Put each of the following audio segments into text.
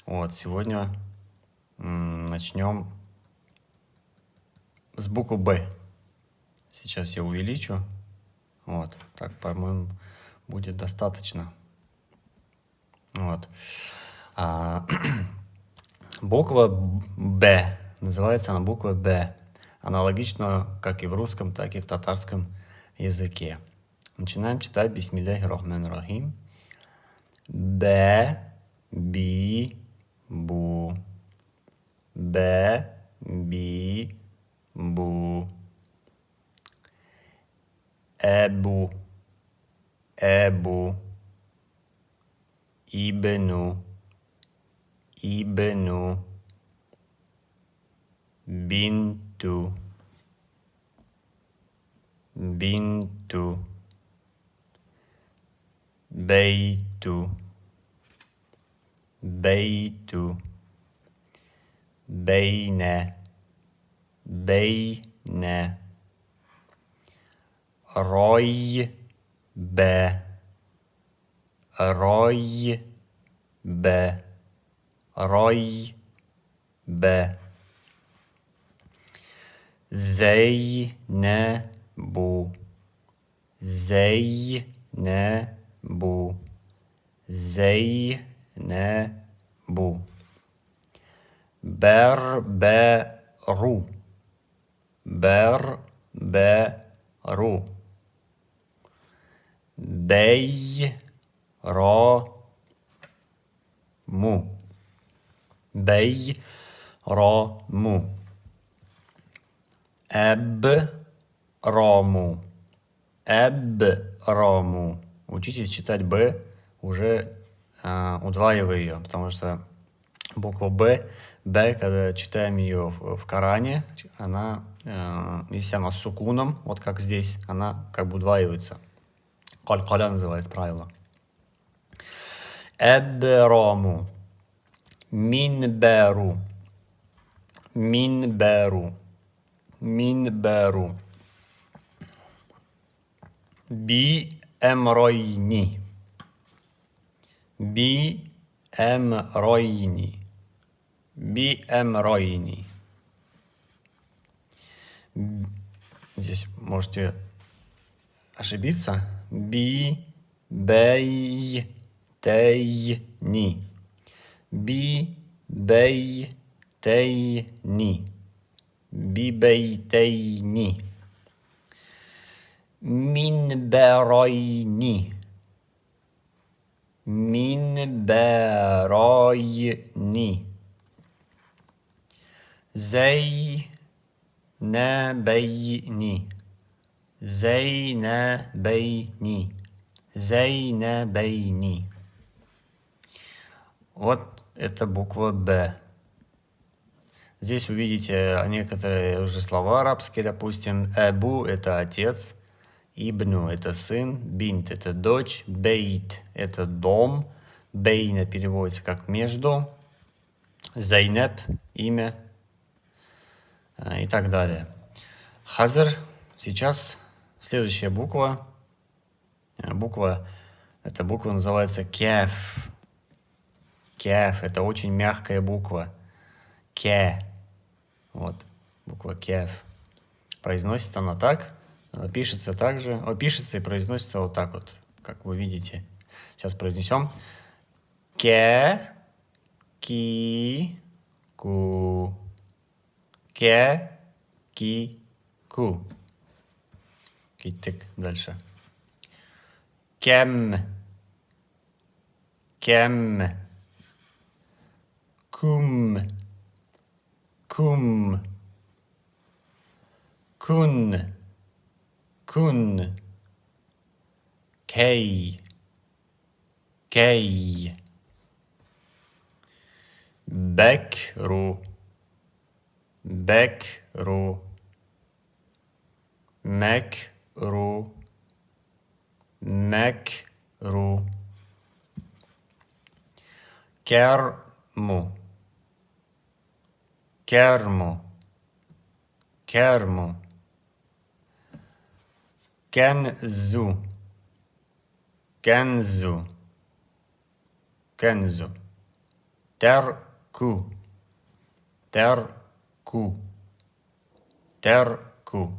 Вот, сегодня начнем с буквы Б. Сейчас я увеличу. Вот, так, по-моему, будет достаточно. Вот. Буква Б. Называется она буква Б. Аналогично как и в русском, так и в татарском языке. Начинаем читать. Бисмилляхи рахмани рахим. Б, би, бу. Б, би, бу. Эбу, эбу. Ибну, ибну. Бинту, бинту. Бейту, бейту. Бейне, бейне. Рой, б. Рой, б. Рой, б. Зейнебу, зейнебу. Зейнебу. Берберу, берберу. Бейрому, бейрому. Эброму, эброму. Учитесь читать Б, уже удваивая ее, потому что буква Б, когда читаем ее в Коране, она, если она с сукуном, вот как здесь, она как бы удваивается. Каль-каля называется правило. Эброму, минберу, минберу. Минберу. Би эмройни. Би эмройни. Би эмройни. Здесь можете ошибиться. Би бей тейни. Би бей тейни. Бибейтейни. Минберойни. Минберойни. Зейнебейни. Зейнебейни. Зейнебейни. Вот это буква Б. Здесь вы видите некоторые уже слова арабские, допустим. Эбу – это отец, ибну – это сын, бинт – это дочь, бейт – это дом, бейна переводится как между, зайнеб – имя и так далее. Хазр – сейчас следующая буква. Эта буква называется кеф. Кеф – это очень мягкая буква. Ке. Вот, буква кеф. Произносится она так, пишется также, пишется и произносится вот так вот, как вы видите. Сейчас произнесем. Ке, ки, ку. Ке, ки, ку. Киттик дальше. Кем, кем. Кум. Кум. Кун. Кун. Кей. Кей. Бекру. Бекру. Мекру. Мекру. Керму. Керму. Керму. Кензу. Кензу. Кензу. терку, терку, терку.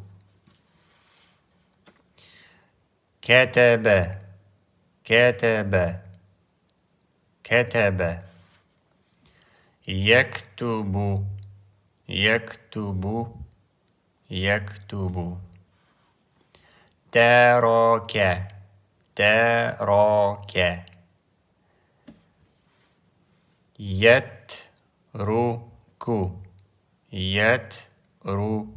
Кетебе, кетебе, кетебе. Яктубу, яктубу, яктубу. Тероке, тероке. Ятруку, ятруку.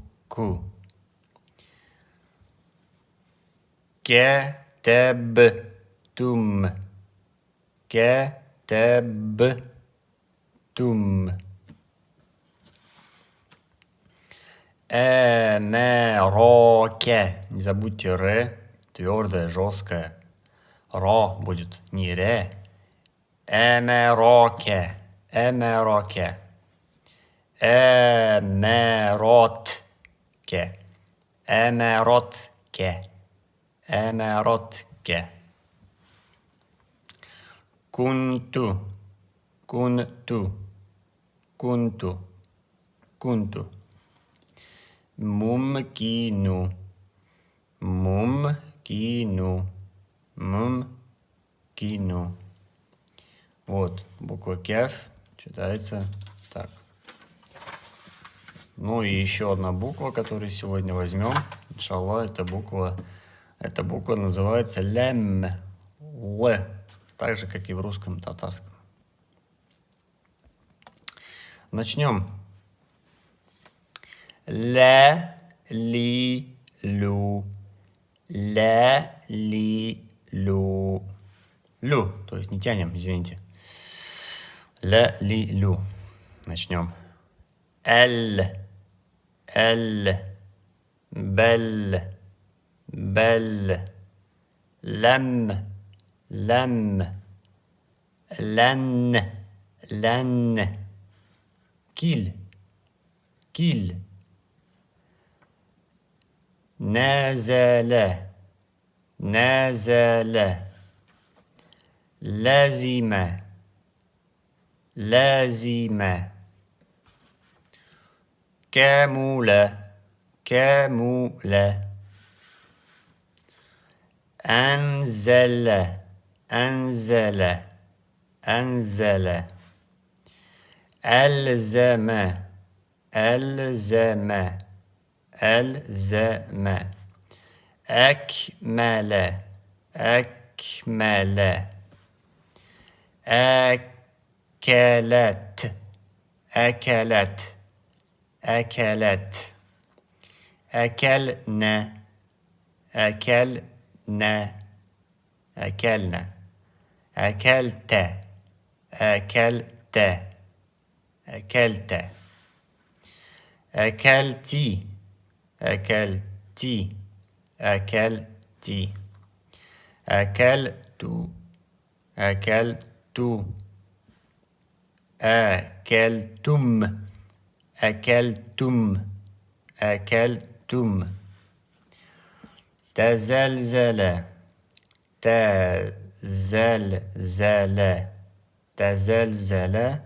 Кетебтум, кетебтум. Эмероке. Не забудьте ре, твердое, жесткое. Ро будет не ре. Эмероке, эмероке. Эмеротке, эмеротке, эмеротке. Кунту, кунту, кунту, кунту. Мумкину, мумкину, мумкину. Вот, буква кеф читается так. Ну и еще одна буква, которую сегодня возьмем. Иншаллах, эта буква называется лем, л, так же, как и в русском, татарском. Начнем. Ля, ли, лю, ля, ли, лю. Лю, то есть не тянем, извините. Ля, ли, лю. Начнем. Л, л, бел, бел, лам, лам, лан, лан, киль, киль. نزل نزل لازم لازم كمل كمل أنزل أنزل أنزل ألزم ألزم ألزم أكمل أكمل أكلت أكلت أكلت أكلنا أكلنا أكلنا أكلت أكلت أكلت أكلتي أكلتي أكلتي أكلت أكلت أكلتم أكلتم أكلتم تزلزل تزلزل تزلزل.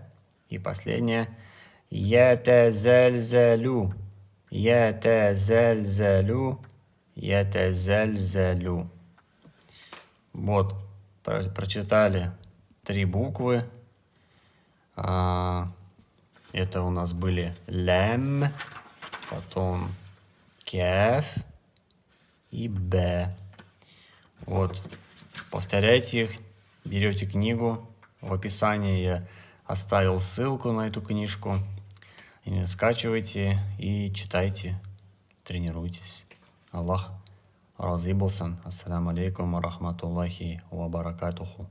И последнее. يتزلزل يتزلزل يتزلزل. Вот, прочитали 3 буквы. Это у нас были лям, потом кеф и б. Вот, повторяйте их, берете книгу. В описании я оставил ссылку на эту книжку. И скачивайте и читайте, тренируйтесь. Аллах разы болсын. Ассаламу алейкум ва рахматуллахи ва баракатуху.